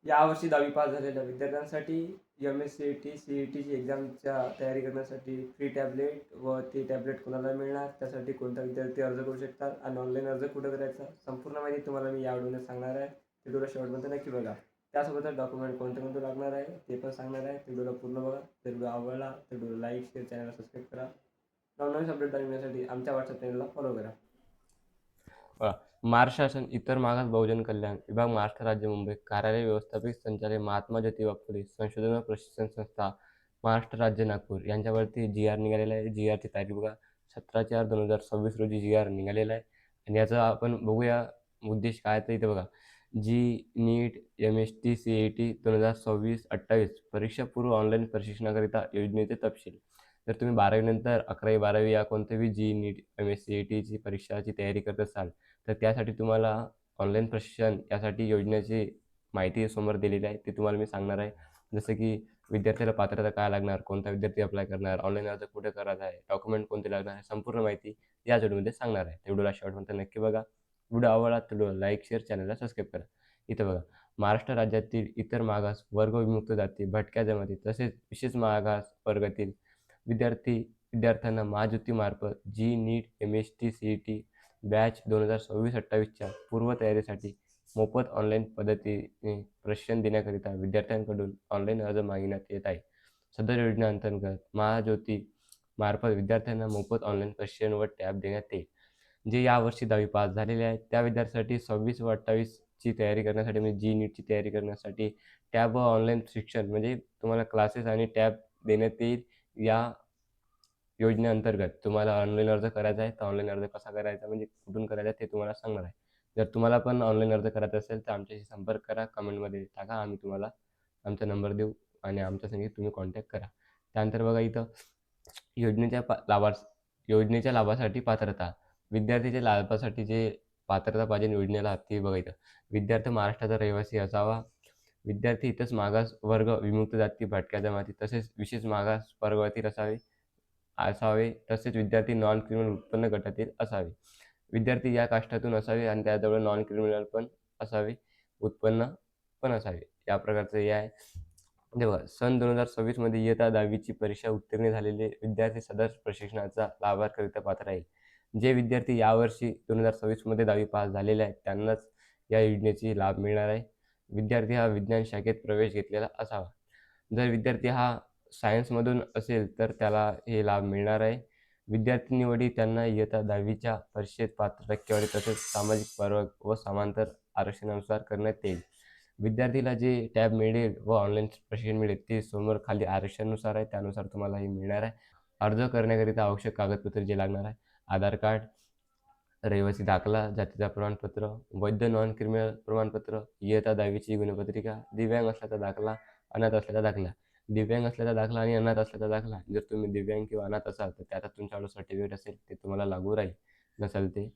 यावर्षी 10वी पास झालेल्या विद्यार्थ्यांसाठी एम-एस-सी-ई-टी, सी-ई-टीची एक्झामच्या तयारी करण्यासाठी फ्री टॅबलेट व ते टॅबलेट कोणाला मिळणार, त्यासाठी कोणता विद्यार्थी अर्ज करू शकतात आणि ऑनलाईन अर्ज कुठं करायचा, संपूर्ण माहिती तुम्हाला मी या व्हिडिओमध्ये सांगणार आहे. ते व्हिडिओ शेवटपर्यंत नक्की बघा. त्यासोबतच डॉक्युमेंट कोणते कोणते लागणार आहे ते पण सांगणार आहे. ते व्हिडिओ पूर्ण बघा. तर व्हिडिओ आवडला तर व्हिडिओ लाईक, शेअर, चॅनलला सबस्क्राईब करा. नवनवीन अपडेट मिळण्यासाठी आमच्या व्हॉट्सअप चॅनलला फॉलो करा. महाराष्ट्र शासन इतर मागास बहुजन कल्याण विभाग महाराष्ट्र राज्य मुंबई कार्यालय व्यवस्थापित संचालक महात्मा ज्योतिबा फुले संशोधन व प्रशिक्षण संस्था महाराष्ट्र राज्य नागपूर यांच्यावरती GR निघालेला आहे. GRची तारीख बघा 17/4/2026 रोजी GR निघालेला आहे. आणि याचा आपण बघूया उद्देश काय तर इथे बघा NEET MST CET 2026-28 परीक्षापूर्व ऑनलाईन प्रशिक्षणाकरिता योजनेचे तपशील. जर तुम्ही 12वी नंतर 11वी-12वी या कोणत्याही NEET MS CETची परीक्षाची तयारी करत असाल तर त्यासाठी तुम्हाला ऑनलाईन प्रशिक्षण यासाठी योजनेची माहिती समोर दिलेली आहे. ते तुम्हाला मी सांगणार आहे. जसं की विद्यार्थ्याला पात्रता काय लागणार, कोणता विद्यार्थी अप्लाय करणार, ऑनलाईन अर्ज कुठे करायचा आहे, डॉक्युमेंट कोणते लागणार आहे, संपूर्ण माहिती या व्हिडिओमध्ये सांगणार आहे. त्या व्हिडिओला शेवटपर्यंत नक्की बघा. व्हिडिओ आवडला तर व्हिडिओ लाईक, शेअर, चॅनलला सबस्क्राईब करा. इथं बघा महाराष्ट्र राज्यातील इतर मागास वर्ग, विमुक्त जाती, भटक्या जमाती तसेच विशेष मागास वर्गातील विद्यार्थ्यांना महाज्योतीमार्फत NEET MST CET बॅच 2026-28च्या पूर्वतयारीसाठी मोफत ऑनलाईन पद्धतीने प्रशिक्षण देण्याकरिता विद्यार्थ्यांकडून ऑनलाईन अर्ज मागविण्यात येत आहे. सदर योजनेअंतर्गत महाज्योती मार्फत विद्यार्थ्यांना मोफत ऑनलाईन प्रशिक्षण व टॅब देण्यात येईल. जे यावर्षी 10वी पास झालेले आहेत त्या विद्यार्थ्यांसाठी 26 व 28ची तयारी करण्यासाठी म्हणजे NEETची तयारी करण्यासाठी टॅब व ऑनलाईन शिक्षण म्हणजे तुम्हाला क्लासेस आणि टॅब देण्यात येईल. या योजनेअंतर्गत तुम्हाला ऑनलाईन अर्ज करायचा आहे तर ऑनलाईन अर्ज कसा करायचा म्हणजे कुठून करायचा ते तुम्हाला सांगणार आहे. जर तुम्हाला पण ऑनलाईन अर्ज करायचा असेल तर आमच्याशी संपर्क करा. कमेंटमध्ये टाका. आम्ही तुम्हाला आमचा नंबर देऊ आणि आमच्या संगे तुम्ही कॉन्टॅक्ट करा. त्यानंतर बघा इथं योजनेच्या योजनेच्या लाभासाठी पात्रता. विद्यार्थीच्या लाभासाठी जे पात्रता पाहिजे योजनेला ती बघा इथं. विद्यार्थी महाराष्ट्राचा रहिवासी असावा. विद्यार्थी इथंच मागास वर्ग, विमुक्त जाती, भटक्या जमाती तसेच विशेष मागास वर्गातील असावे तसेच विद्यार्थी नॉन क्रिमिनल उत्पन्न गटातील असावे. विद्यार्थी या काष्टातून असावे आणि त्याजवळ नॉन क्रिमिनल पण असावे, उत्पन्न पण असावे. या प्रकारचं हे आहे. तेव्हा सन 2026 मध्ये इयत्ता 10वीची परीक्षा उत्तीर्ण झालेले विद्यार्थी सदर प्रशिक्षणाचा लाभाकरिता पात्र आहे. जे विद्यार्थी यावर्षी 2026 मध्ये 10वी पास झालेले आहेत त्यांनाच या योजनेची लाभ मिळणार आहे. विद्यार्थी हा विज्ञान शाखेत प्रवेश घेतलेला असावा. जर विद्यार्थी हा सायन्समधून असेल तर त्याला हे लाभ मिळणार आहे. विद्यार्थी निवडी त्यांना इयत्ता 10वीच्या परीक्षेत पात्र टक्केवारी तसेच सामाजिक प्रवर्ग व समांतर आरक्षणानुसार करण्यात येईल. विद्यार्थीला जे टॅब मिळेल व ऑनलाईन प्रशिक्षण मिळेल ते समोर खाली आरक्षणानुसार आहे, त्यानुसार तुम्हाला हे मिळणार आहे. अर्ज करण्याकरिता आवश्यक कागदपत्रे जे लागणार आहे आधार कार्ड, रहिवासी दाखला, जातीचा प्रमाणपत्र, वैध नॉन क्रिमिनल प्रमाणपत्र, इयत्ता 10वीची गुणपत्रिका, दिव्यांग असल्याचा दाखला, अनाथ असल्याचा दाखला. दिव्यांग असल्याचा दाखला आणि अनाथ असल्याचा दाखला. जर तुम्ही दिव्यांग किंवा अनाथ असाल तर त्याचा तुमच्याकडे सर्टिफिकेट असेल ते तुम्हाला लागू राहील. नसेल ते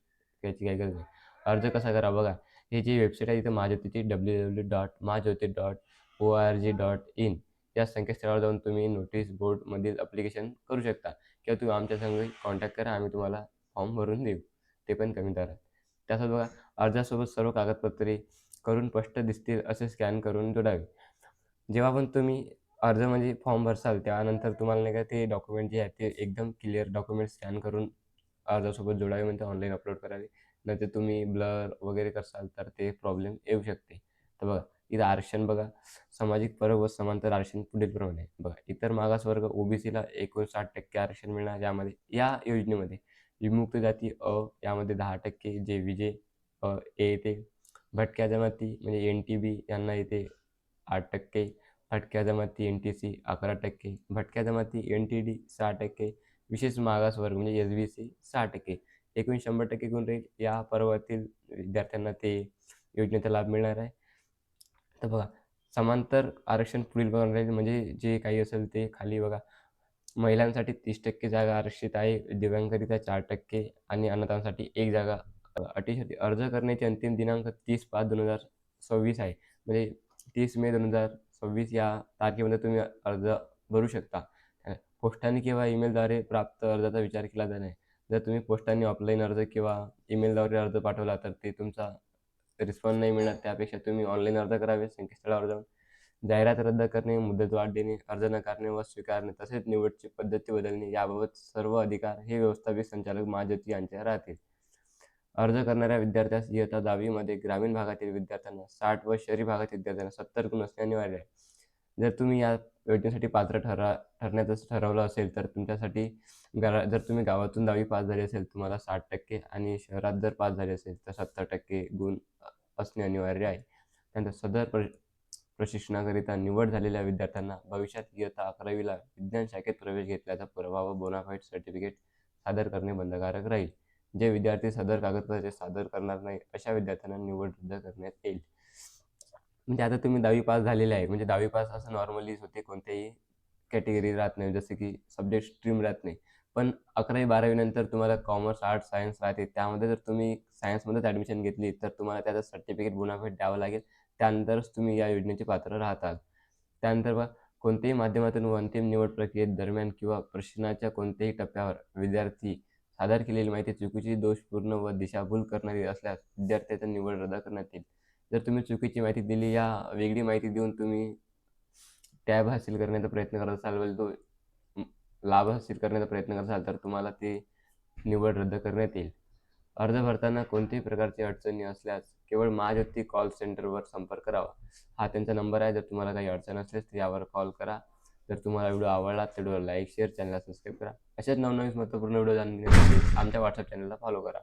त्याची काही गरज नाही. अर्ज कसा करा बघा. ही जी वेबसाईट आहे इथं महाज्योतीची www.mahajyoti.org.in या संकेतस्थळावर जाऊन तुम्ही नोटीस बोर्डमधील ॲप्लिकेशन करू शकता किंवा तुम्ही आमच्या संग कॉन्टॅक्ट करा. आम्ही तुम्हाला फॉर्म भरून देऊ. ते पण कमी दरात. त्यासोबत बघा अर्जासोबत सर्व कागदपत्रे करून स्पष्ट दिसतील असे स्कॅन करून जोडावे. जेव्हा पण तुम्ही अर्ज म्हणजे फॉर्म भरसाल त्यानंतर तुम्हाला नाही का ते डॉक्युमेंट जे आहेत ते एकदम क्लिअर डॉक्युमेंट स्कॅन करून अर्जासोबत जोडावे म्हणजे ऑनलाईन अपलोड करावे. नाहीतर तुम्ही ब्लर वगैरे करसाल तर ते प्रॉब्लेम येऊ शकते. तर बघा इथं आरक्षण बघा सामाजिक फरक व समांतर आरक्षण पुढीलप्रमाणे आहे. बघा इतर मागासवर्ग OBCला 59% आरक्षण मिळणार यामध्ये या योजनेमध्ये. विमुक्त जाती यामध्ये 10% जे विजे ए येते. भटक्या जमाती म्हणजे NTB यांना येते 8%. भटक्या जमाती NTC 11%. भटक्या जमाती NTD 6%. विशेष मागास वर्ग म्हणजे SBC 6%. एकूण 100% गुण राहील. या पर्वातील विद्यार्थ्यांना ते योजनेचा लाभ मिळणार आहे. तर बघा समांतर आरक्षण पुढील प्रमाणे राहील म्हणजे जे काही असेल ते खाली बघा. महिलांसाठी 30% जागा आरक्षित आहे. दिव्यांगकरिता 4% आणि अनाथांसाठी 1 जागा. अटीसाठी अर्ज करण्याची अंतिम दिनांक 30/5/2026 आहे. म्हणजे 30 मे 2026 या तारखेमध्ये तुम्ही अर्ज भरू शकता. पोस्टाने किंवा ईमेलद्वारे प्राप्त अर्जाचा विचार केला जाणार आहे. जर तुम्ही पोस्टाने ऑफलाईन अर्ज किंवा ईमेलद्वारे अर्ज पाठवला तर ते तुमचा रिस्पॉन्स नाही मिळणार त्यापेक्षा तुम्ही ऑनलाईन अर्ज करावे. संकेतस्थळावर जाऊन जाहिरात रद्द करणे, मुदतवाढ देणे, अर्ज नकारणे व स्वीकारणे तसेच निवडची पद्धती बदलणे याबाबत सर्व अधिकार हे व्यवस्थापित संचालक महाज्योती यांचे राहतील. अर्ज करणाऱ्या विद्यार्थ्यास इयत्ता 10वी मध्ये ग्रामीण भागातील विद्यार्थ्यांना 60 व शहरी भागातील विद्यार्थ्यांना 70 गुण असणे अनिवार्य आहे. जर तुम्ही या योजनेसाठी पात्र ठरण्याचं ठरवलं असेल तर तुमच्यासाठी जर तुम्ही गावातून 10वी पास झाली असेल तुम्हाला 60% आणि शहरात जर पास झाले असेल तर 70% गुण असणे अनिवार्य आहे. त्यानंतर सदर प्रशिक्षणाकरिता निवड झालेल्या विद्यार्थ्यांना भविष्यात इयत्ता 11वीला विज्ञान शाखेत प्रवेश घेतल्याचा पुरावा व बोनाफाईड सर्टिफिकेट सादर करणे बंधनकारक राहील. जे विद्यार्थी सदर कागदपत्रे सादर करणार नाही अशा विद्यार्थ्यांना निवड रद्द करण्यात येईल. म्हणजे आता तुम्ही 10वी पास झालेले आहे, म्हणजे 10वी पास असं नॉर्मलीच होते, कोणत्याही कॅटेगरी राहत नाही, जसं की सब्जेक्ट स्ट्रीम राहत नाही. पण 11वी 12वी नंतर तुम्हाला कॉमर्स, आर्ट्स, सायन्स राहते. त्यामध्ये जर तुम्ही सायन्समध्येच ॲडमिशन घेतली तर तुम्हाला त्याचं सर्टिफिकेट बोनाफाईड द्यावं लागेल. त्यानंतरच तुम्ही या योजनेचे पात्र राहतात. त्यानंतर बघा, कोणत्याही माध्यमातून व अंतिम निवड प्रक्रियेत दरम्यान किंवा प्रशिक्षणाच्या कोणत्याही टप्प्यावर विद्यार्थी सादर केलेली माहिती चुकीची, दोषपूर्ण व दिशाभूल करणारी असल्यास विद्यार्थ्याची निवड रद्द करण्यात येईल. जर तुम्ही चुकीची माहिती दिली या वेगळी माहिती देऊन तुम्ही टॅब हासिल करण्याचा प्रयत्न करत असाल व तो लाभ हासिल करण्याचा प्रयत्न करत असाल तर तुम्हाला ते निवड रद्द करण्यात येईल. अर्ज भरताना कोणत्याही प्रकारची अडचणी असल्यास केवळ महाज्योती कॉल सेंटरवर संपर्क करावा. हा त्यांचा नंबर आहे. जर तुम्हाला काही अडचण असल्यास तर यावर कॉल करा. जर तुम्हाला व्हिडिओ आवडला तर व्हिडिओ लाईक, शेअर, चॅनलला सबस्क्राईब करा. अशाच नवनवीन महत्त्वपूर्ण व्हिडिओ जाणून घेण्यासाठी आमच्या व्हॉट्सअप चॅनलला फॉलो करा.